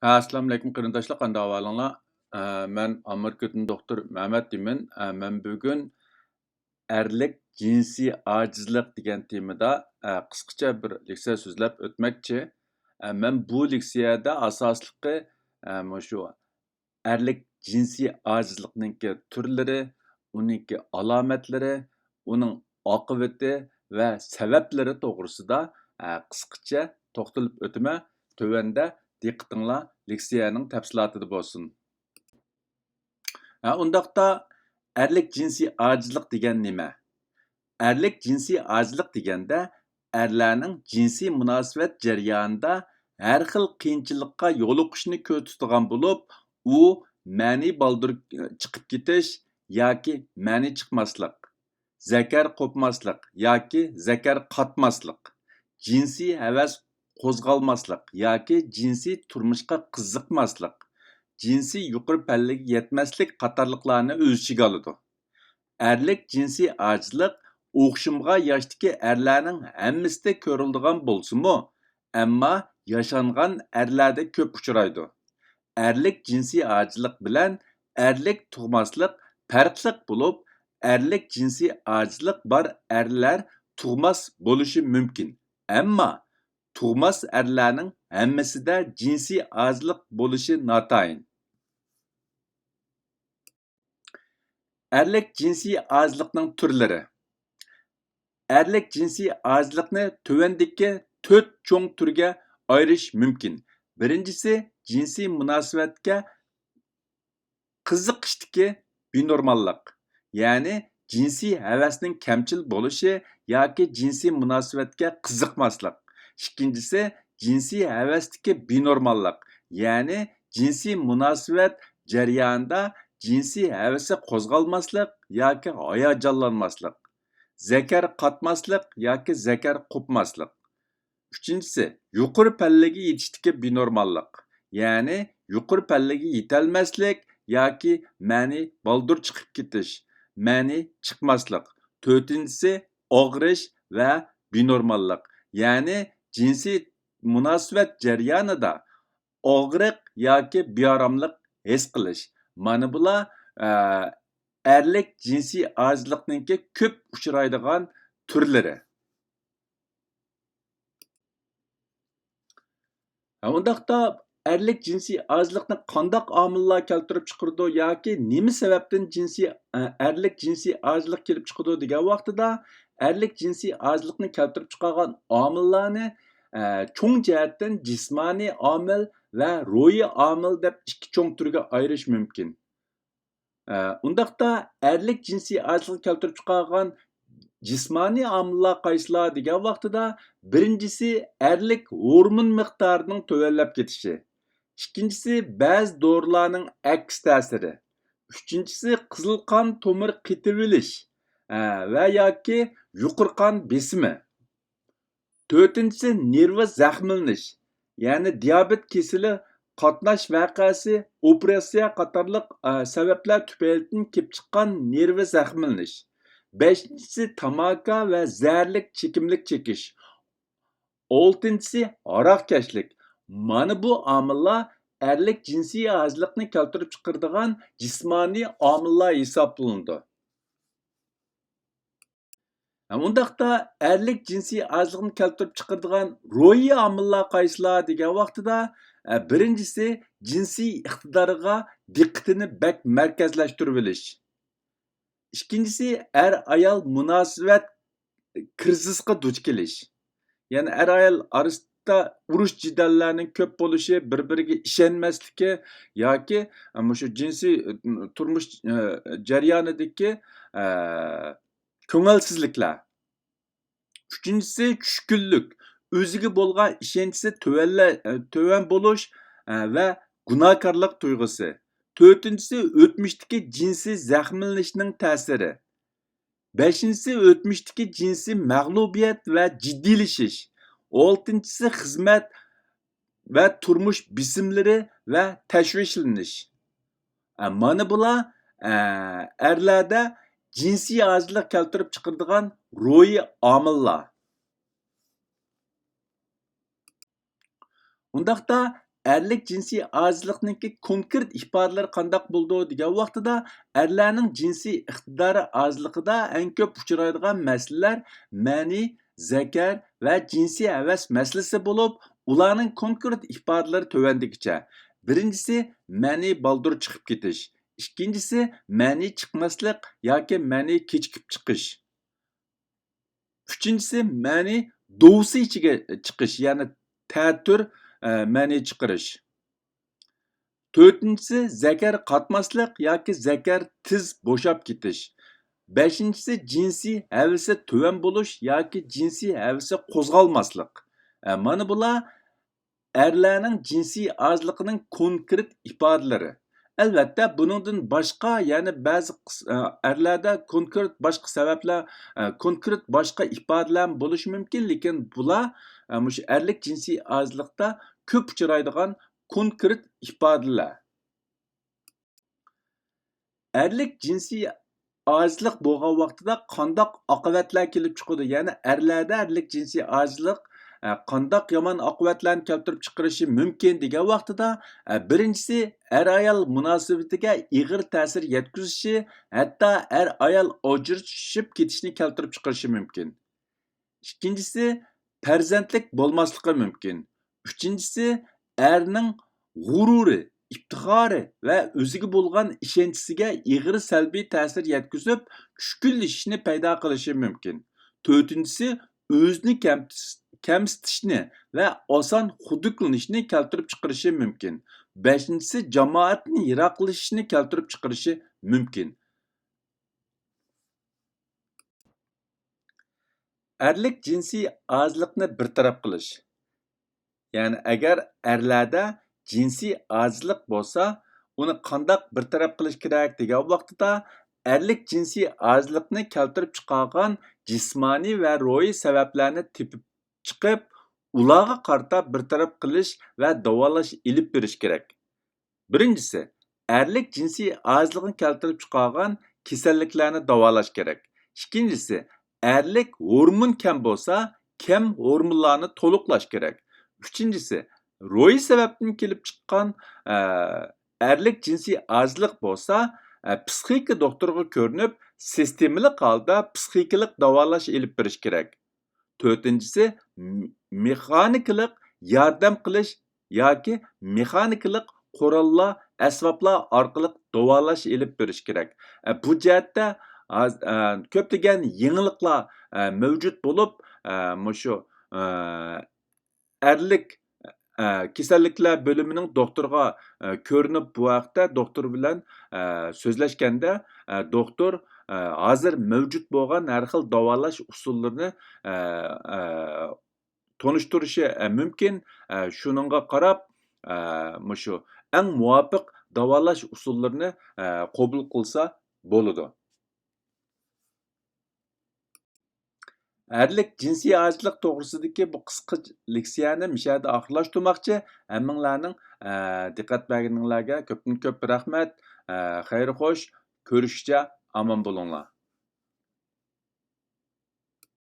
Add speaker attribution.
Speaker 1: Assalamu alaykum qarindoshlar, qanday ahvolinglar? Men Amerikadan doktor Mehmet deyman. Men bugun erlik jinsiy ojizlik degan temada qisqacha bir leksiya so'zlab o'tmoqchi. Men bu leksiyada asosliqi shu erlik jinsiy ojizlikning turlari, uning alomatlari, uning oqibati va sabablari to'g'risida qisqacha to'xtalib o'taman. Tövəndə diqqətinizlər leksiyanın təfsilatında bolsun. Undaqda erlik jinsiy ojizlik degan nima? Erlik jinsiy ojizlik deganda erlərning jinsiy munosabat jarayonida har xil qiyinchilikqa yo'liqishni ko'rsatadigan bo'lib, u ma'ni baldur chiqib ketish yoki ma'ni chiqmaslik, zakar qo'pmaslik yoki zakar qatmaslik, jinsiy havas qo'zg'almaslik yoki jinsiy turmushga qiziqmaslik, jinsiy yuqori pallaga yetmaslik qatorliqlarni o'z ichiga oladi. Erlik jinsiy ojizlik o'xshimga yoshdagi erlarning hammasida ko'riladigan bo'lsa-mu, ammo yashangan erlarda ko'p uchraydi. Erlik jinsiy ojizlik bilan erlik tug'maslik farqli bo'lib, erlik jinsiy ojizlik bor erlar tug'mas bo'lishi mumkin. Ammo tug'mas erlarning hammasida jinsiy ojizlik bo'lishi notayin. Erlik jinsiy ojizlikning turlari. Erlik jinsiy ojizlikni tövəndəki 4 cho'ng turga ayirish mumkin. Birinchisi jinsiy munosabatga qiziqishdagi binormallik, ya'ni jinsiy havasning kamchil bo'lishi yoki jinsiy munosabatga qiziqmaslik. Ikkinchisi jinsiy havasdagi binormallik, ya'ni jinsiy munosabat jarayonida jinsiy havasi qo'zg'almaslik yoki hayajonlanmaslik. Zakar qatmaslik yoki zakar qo'pmaslik. Uchinchisi yuqori pallaga yetishdagi binormallik, ya'ni yuqori pallaga yetolmaslik yoki ma'ni baldur chiqib ketish, ma'ni chiqmaslik. To'rtinchisi og'rish va binormallik, ya'ni jinsiy munosabat jarayonida og'riq yoki bearomlik his qilish. Mana bular erlik jinsiy ojizlikning ko'p uchraydigan turlari. Undaqda erlik jinsiy ojizlikni qandaq omillar keltirib chiqardi yoki nima sababdan erlik jinsiy ojizlik kelib chiqadi degan vaqtida erlik jinsiy ojizlikni keltirib chiqargan omillarni cho'ng jihatdan jismoniy omil va ruhiy omil deb ikki cho'ng turga ayirish mumkin. Undaqda erlik jinsiy ojizlikni keltirib chiqargan jismoniy omillar qaysilar degan vaqtida birinchisi erlik hormon miqdorining tövənlab ketishi. İkincisi ba'zi dorilarning aks ta'siri. Uchinchisi qizil qon tomir qetibilish va yoki yuqori qon besimi. To'rtinchisi nervi zaxmlanish, ya'ni diabet kasali, qatnash vaqasi, operatsiya qatorliq sabablar tufaylidan kelib chiqqan nervi zaxmlanish. Beshinchisi tamaka va zaharlik chekimlik chekish. Oltinchisi aroqkashlik. Mana bu omillar erlik jinsiy ojizlikni keltirib chiqaradigan jismoniy omillar hisoblanadi. Undaqda erlik jinsiy ojizlikni keltirib chiqaradigan ruhiy omillar qaysilar degan vaqtida birinchisi jinsiy iqtidorga diqqatini bak markazlashtirib olish. İkincisi er-ayol munosabat krizisiga duch kelish. Ya'ni er-ayol orasida urush jidallarning ko'p bo'lishi, bir-biriga ishonmasligi yoki shu jinsiy turmush jarayonidagi ko'ngilsizliklar. Uchinchisi tushkunlik, o'ziga bo'lgan ishonchi to'van bo'lish va gunohkorlik tuyg'usi. To'rtinchisi o'tmishdagi jinsiy zaxmlanishning ta'siri. Beshinchisi o'tmishdagi jinsiy mag'lubiyat va jiddiylashish. Oltinchisi xizmat va turmush bisimlari va tashvishlanish. Mana bular erlarda jinsiy ojizlik keltirib chiqaradigan ruhiy omillar. Undaqda erlik jinsiy ojizlikniki konkret ifodalari qandaq bo'ldi degan vaqtida erlarning jinsiy iqtidori ojizligida eng ko'p uchraydigan masalalar ma'ni, zakar va jinsiy havas masalasi bo'lib, ularning konkret ifodalari tovandigicha. Birinchisi ma'ni baldur chiqib ketish. Ikkinchisi ma'ni chiqmaslik yoki ma'ni kechikib chiqish. Üçüncüsü ma'ni dovsi ichiga chiqish, ya'ni ta'tir ma'ni chiqarish. To'rtinchisi zakar qatmaslik yoki zakar tiz bo'shab ketish. Beshinchisi jinsiy havasi tuvan bo'lish yoki jinsiy havasi qo'zg'almaslik. Mana bular erlarning jinsiy ojizligining konkret ifodalari. Albatta, buningdan boshqa yana ba'zi erlarda konkret boshqa sabablar, konkret boshqa ifodalar bo'lishi mumkin, lekin bular mushu erlik jinsiy ojizlikda ko'p uchraydigan konkret ifodalar. Erlik jinsiy ojizlik bo'lgan vaqtida qandoq oqibatlar kelib chiqadi? Ya'ni erlarda erlik jinsiy ojizlik qandoq yomon oqibatlarni keltirib chiqarishi mumkin degan vaqtida birinchisi er-ayol munosabatiga ig'ir ta'sir yetkazishi, hatto er-ayol ajrashib ketishni keltirib chiqarishi mumkin. Ikkinchisi farzandlik bo'lmasligi mumkin. Uchinchisi erning g'ururi, iftixori va o'ziga bo'lgan ishonchisiga ig'ir salbiy ta'sir yetkazib, tushkunlashishni paydo qilishi mumkin. To'rtinchisi o'zini kamsitishni va oson xuduklanishni keltirib chiqarishi mumkin. Beshinchisi jamoatni yiroqlashishni keltirib chiqarishi mumkin. Erlik jinsiy ojizlikni bartaraf qilish. Ya'ni agar erlarda jinsiy ojizlik bo'lsa, uni qandoq bartaraf qilish kerak degan vaqtida erlik jinsiy ojizlikni keltirib chiqargan jismoniy va ruhiy sabablarni tepib chiqib, ularga qarata bartaraf qilish va davolash ilib berish kerak. Birinchisi, erlik jinsiy ojizlikni keltirib chiqargan kasalliklarni davolash kerak. Ikkinchisi, erlik hormon kam bo'lsa, kam hormonlarni to'liqlash kerak. Üçüncüsü, ruhiy sebepten kelib chiqqan erlik jinsiy ojizlik bo'lsa, psixika doktorga ko'rinib, sistemalik holda psixikalik davolash ilib berish kerak. To'rtinchisi, mexanikalik yordam qilish yoki mexanikalik qurollar, asboblar orqali davolash ilib berish kerak. Bu jihatda ko'plagan yangiliklar mavjud bo'lib, mushu erlik kasalliklar bölümünün doktorga ko'rinib bu haqda doktor bilan so'zlashganda doktor hozir mavjud bo'lgan har xil davolash usullarini tonishtirishi mumkin. Shuningga qarab mushu eng muvofiq davolash usullarini qabul qilsa bo'ladi. Erlik jinsiy ojizlik to'g'risidagi bu qisqa leksiyani mishada oxirlashtirmoqchi. Hammanglarning diqqat berganinglarga ko'pdan ko'p rahmat. Xayr xo'sh, ko'rishcha omon bo'linglar.